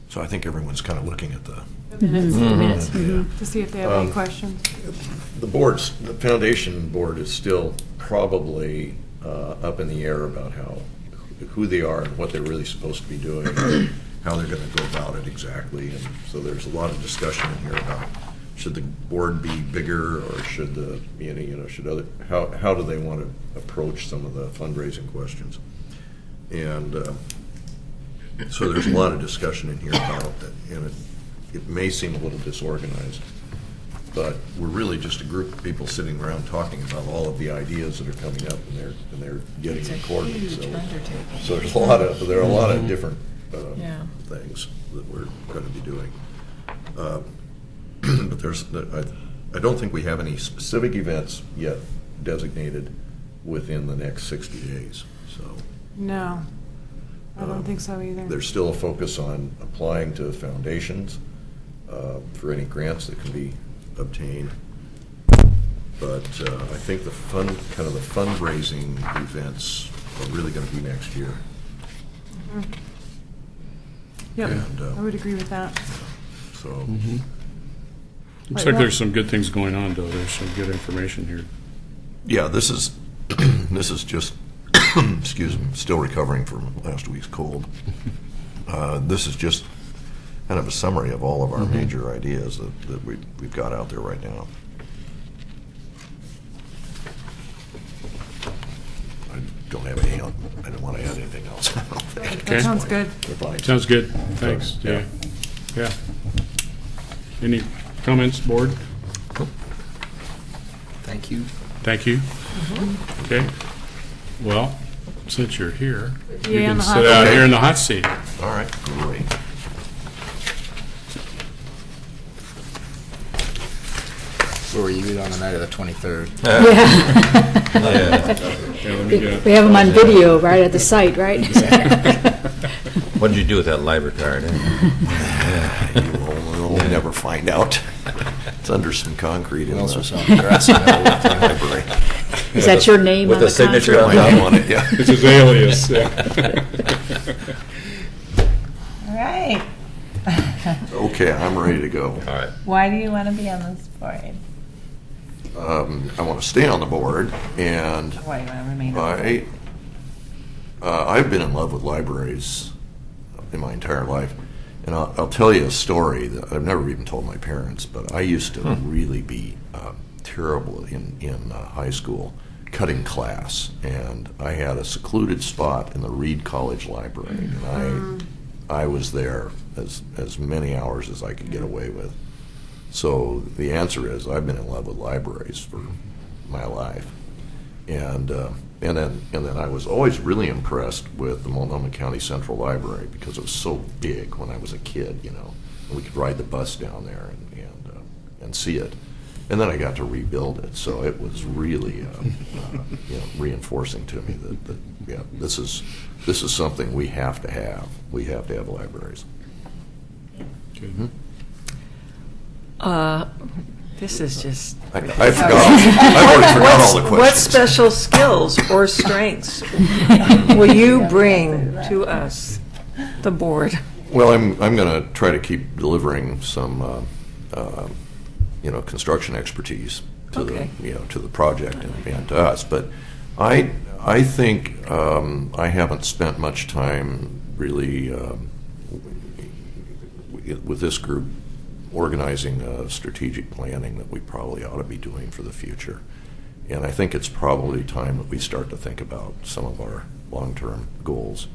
So I think everyone's kind of looking at the Minutes. yeah. To see if they have any questions. The foundation board is still probably up in the air about who they are and what they're really supposed to be doing, and how they're going to go about it exactly. And so there's a lot of discussion in here about should the board be bigger, or should how do they want to approach some of the fundraising questions? And so there's a lot of discussion in here about that, and it may seem a little disorganized, but we're really just a group of people sitting around talking about all of the ideas that are coming up, and they're getting recorded. So there are a lot of different things that we're going to be doing. But I don't think we have any specific events yet designated within the next 60 days. So No, I don't think so either. there's still a focus on applying to foundations for any grants that can be obtained. But I think the fundraising events are really going to be next year. Yep, And, I would agree with that. So Looks like there's some good things going on, though. There's some good information here. yeah, this is just excuse me, still recovering from last week's cold. This is just kind of a summary of all of our major ideas that we've got out there right now. I don't have any. I don't want to add anything else. I don't think. That sounds good. We're fine. Sounds good. Thanks. Yeah. Yeah. Any comments, board? Thank you. Thank you. Okay. Well, since you're here, you Yeah, can on the sit hot out seat. here in the hot seat. All right, great. Where were you on the night of the 23rd? Yeah, let me get We have them on video right at the site, right? What did you do with that library card? We'll never find out. It's under some concrete in What else the was on the grassy knoll? library. Is that your name With on the a signature contract? on top? On it, yeah. It's his alias. Yeah. All right. Okay, I'm ready to go. All right. Why do you want to be on this board? I want to stay on the board, and Why do you want to remain on the board? I've been in love with libraries in my entire life. And I'll tell you a story that I've never even told my parents, but I used to really be terrible in high school, cutting class. And I had a secluded spot in the Reed College Library, and I was there as many hours as I could get away with. So the answer is I've been in love with libraries for my life. And then I was always really impressed with the Multnomah County Central Library because it was so big when I was a kid, and we could ride the bus down there and see it. And then I got to rebuild it, so it was really reinforcing to me that this is something we have to have. We have to have libraries. Good. This is just. I forgot. I've already forgot all the questions. What special skills or strengths will you bring to us, the board? Well, I'm going to try to keep delivering some, construction expertise to Okay. to the project and to us. But I think I haven't spent much time really with this group organizing strategic planning that we probably ought to be doing for the future. And I think it's probably time that we start to think about some of our long-term goals.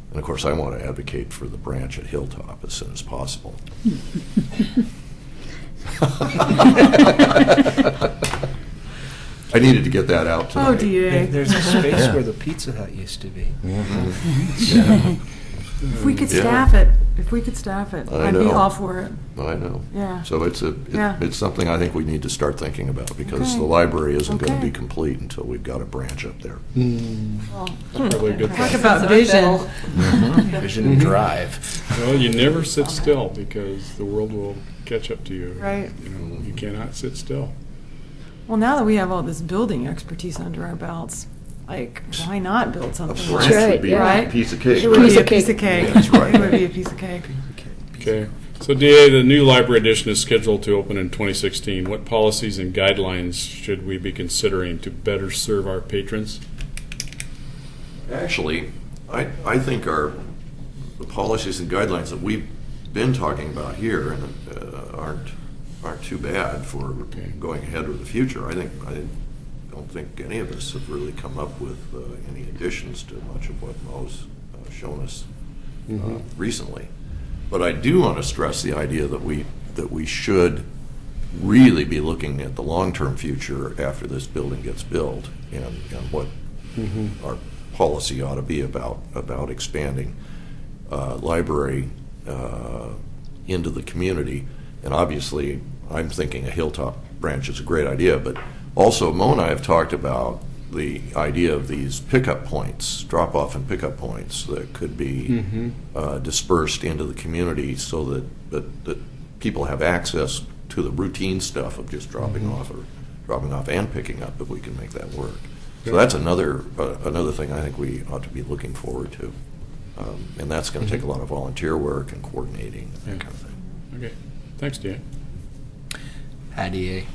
And of course, I want to advocate for the branch at Hilltop as soon as possible. I needed to get that out tonight. Oh, DA. There's a space where the Pizza Hut used to be. If we could Yeah. staff it, I I'd be know. all for it. I know. Yeah. So it's Yeah. it's something I think we need to start thinking about, because Okay. the library isn't going to Okay. be complete until we've got a branch up there. Probably a good Talk thing. about vision. Vision and drive. Well, you never sit still, because the world will catch up to you. Right. You cannot sit still. Well, now that we have all this building expertise under our belts, like, why not build A something? branch right, would be yeah. a piece of cake. It would be Piece a of piece cake. of cake. That's right. It would be a piece of cake. Okay. So DA, the new library addition is scheduled to open in 2016. What policies and guidelines should we be considering to better serve our patrons? Actually, I think the policies and guidelines that we've been talking about here aren't too bad for going ahead with the future. I don't think any of us have really come up with any additions to much of what Mo's shown us recently. But I do want to stress the idea that we should really be looking at the long-term future after this building gets built, and what our policy ought to be about expanding library into the community. And obviously, I'm thinking a Hilltop branch is a great idea, but also Mo and I have talked about the idea of these pickup points, drop-off and pickup points that could be dispersed into the community, so that people have access to the routine stuff of just dropping off and picking up, if we can make that work. So that's another thing I think we ought to be looking forward to, and that's going to take a lot of volunteer work and coordinating, that kind of thing. Okay. Thanks, DA. IDA,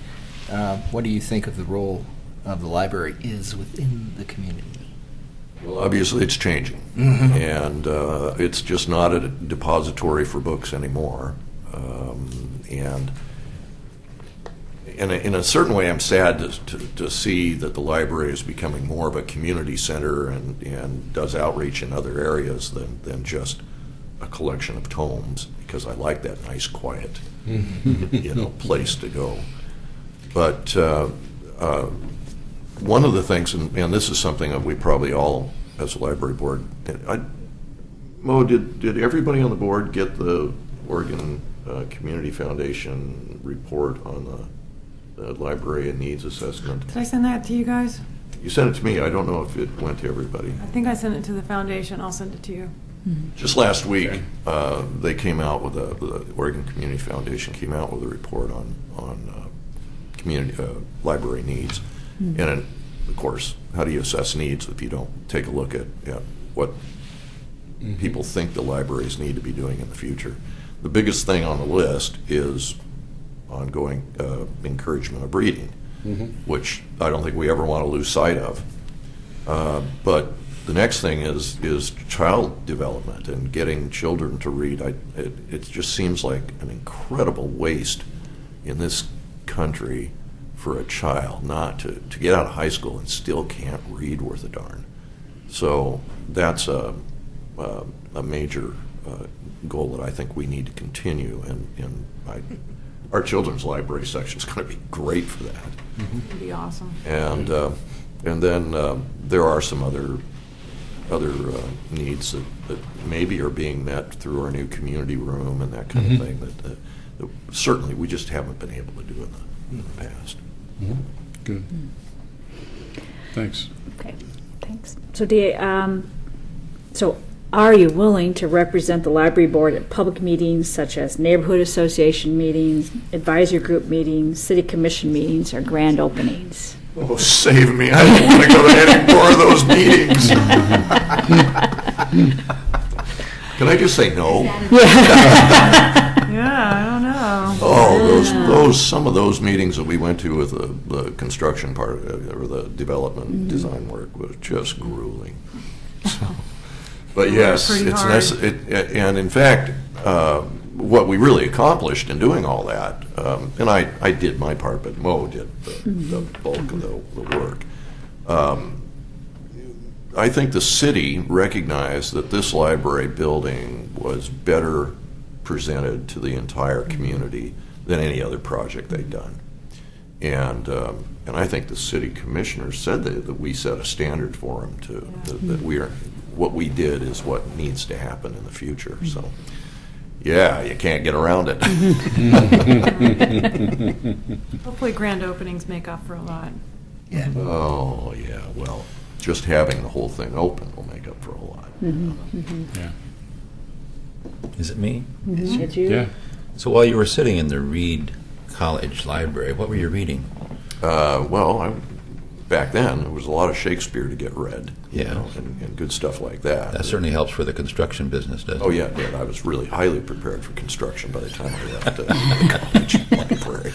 what do you think of the role of the library is within the community? Well, obviously, it's changing, and it's just not a depository for books anymore. And in a certain way, I'm sad to see that the library is becoming more of a community center and does outreach in other areas than just a collection of tomes, because I like that nice, quiet, place to go. But one of the things, and this is something that we probably all, as a library board, Mo, did everybody on the board get the Oregon Community Foundation report on the library and needs assessment? Did I send that to you guys? You sent it to me. I don't know if it went to everybody. I think I sent it to the foundation. I'll send it to you. Just last week, they came out with the Oregon Community Foundation came out with a report on community library needs, and of course, how do you assess needs if you don't take a look at what people think the libraries need to be doing in the future? The biggest thing on the list is ongoing encouragement of reading, which I don't think we ever want to lose sight of. But the next thing is child development and getting children to read. It just seems like an incredible waste in this country for a child not to get out of high school and still can't read worth a darn. So that's a major goal that I think we need to continue, and our children's library section is going to be great for that. It'd be awesome. And then there are some other needs that maybe are being met through our new community room and that kind of thing that certainly we just haven't been able to do in the past. Good. Thanks. Okay, thanks. So DA, so are you willing to represent the library board at public meetings such as neighborhood association meetings, advisory group meetings, city commission meetings, or grand openings? Oh, save me. I don't want to go to any more of those meetings. Can I just say no? Yeah, I don't know. Oh, some of those meetings that we went to with the construction part or the development design work was just grueling. So, but yes, pretty it's hard. and in fact, what we really accomplished in doing all that, and I did my part, but Mo did the bulk of the work. I think the city recognized that this library building was better presented to the entire community than any other project they'd done. And I think the city commissioners said that we set a standard for them that what we did is what needs to happen in the future. So, yeah, you can't get around it. Hopefully grand openings make up for a lot. Oh, yeah, well, just having the whole thing open will make up for a lot. Yeah. Is it me? Did you? Yeah. So while you were sitting in the Reed College Library, what were you reading? Back then, there was a lot of Shakespeare to get read, Yeah. and good stuff like that. That certainly helps for the construction business, doesn't it? Oh, yeah, it did. I was really highly prepared for construction by the time I left the college library.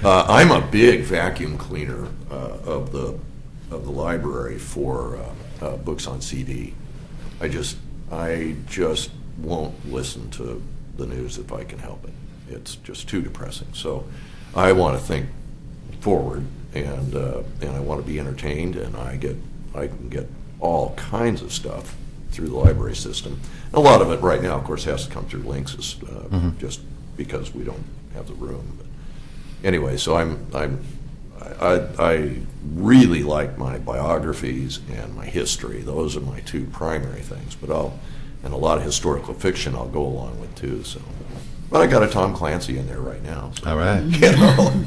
I'm a big vacuum cleaner of the library for books on CD. I just won't listen to the news if I can help it. It's just too depressing. So I want to think forward, and I want to be entertained, and I can get all kinds of stuff through the library system. A lot of it right now, of course, has to come through Linksys, just because we don't have the room. But anyway, so I really like my biographies and my history. Those are my two primary things. And a lot of historical fiction I'll go along with too. So, but I got a Tom Clancy in there right now. So, All right. you know.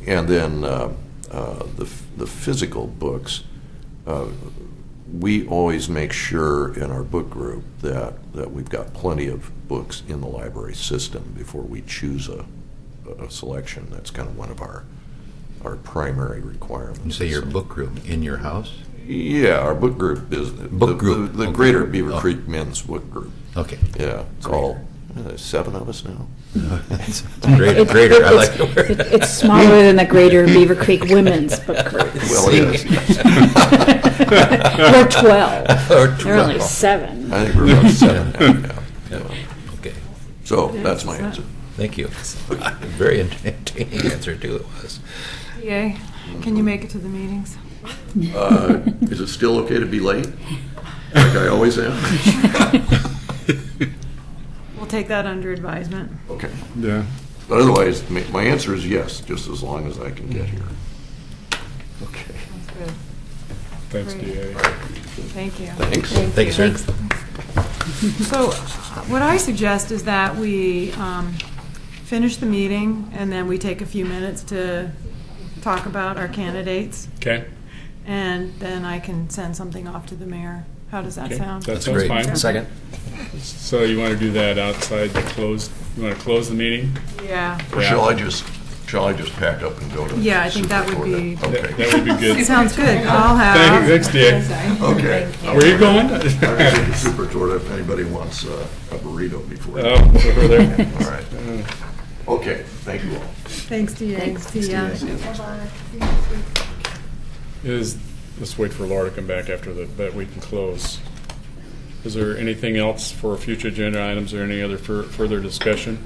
And then the physical books, we always make sure in our book group that we've got plenty of books in the library system before we choose a selection. That's kind of one of our primary requirements. You say your book group in your house? Yeah, our book group is Book group. the Okay. Greater Beaver Creek Men's Book Group. Okay. Yeah, it's all 7 of us now. It's greater. I like the word. It's smaller than the Greater Beaver Creek Women's Book Group. Well, it is. We're 12. Or They're only 12. 7. I think we're about 7 now. Yeah. Okay. So that's my answer. Thank you. Very entertaining answer, too, it was. Yay. Can you make it to the meetings? Is it still okay to be late? Like I always am? We'll take that under advisement. Okay. Yeah. But otherwise, my answer is yes, just as long as I can get here. Okay. That's good. Thanks, Great. DA. Thank you. Thanks. Thanks. Thank you, sir. So what I suggest is that we finish the meeting and then we take a few minutes to talk about our candidates, Okay. and then I can send something off to the mayor. How does that Okay. sound? That That's sounds great. fine. Second. So you want to do that outside the closed? You want to close the meeting? Yeah. Or shall I just pack up and go to? Yeah, I think that would be- That Okay. would be good. Sounds good. I'll have. Thanks, DA. Okay. Where are you going? I'm going to Super Torta if anybody wants a burrito before. Oh, over there. All right. Okay, thank you all. Thanks, DA. See ya. Let's wait for Laura to come back after that we can close. Is there anything else for future agenda items or any other further discussion?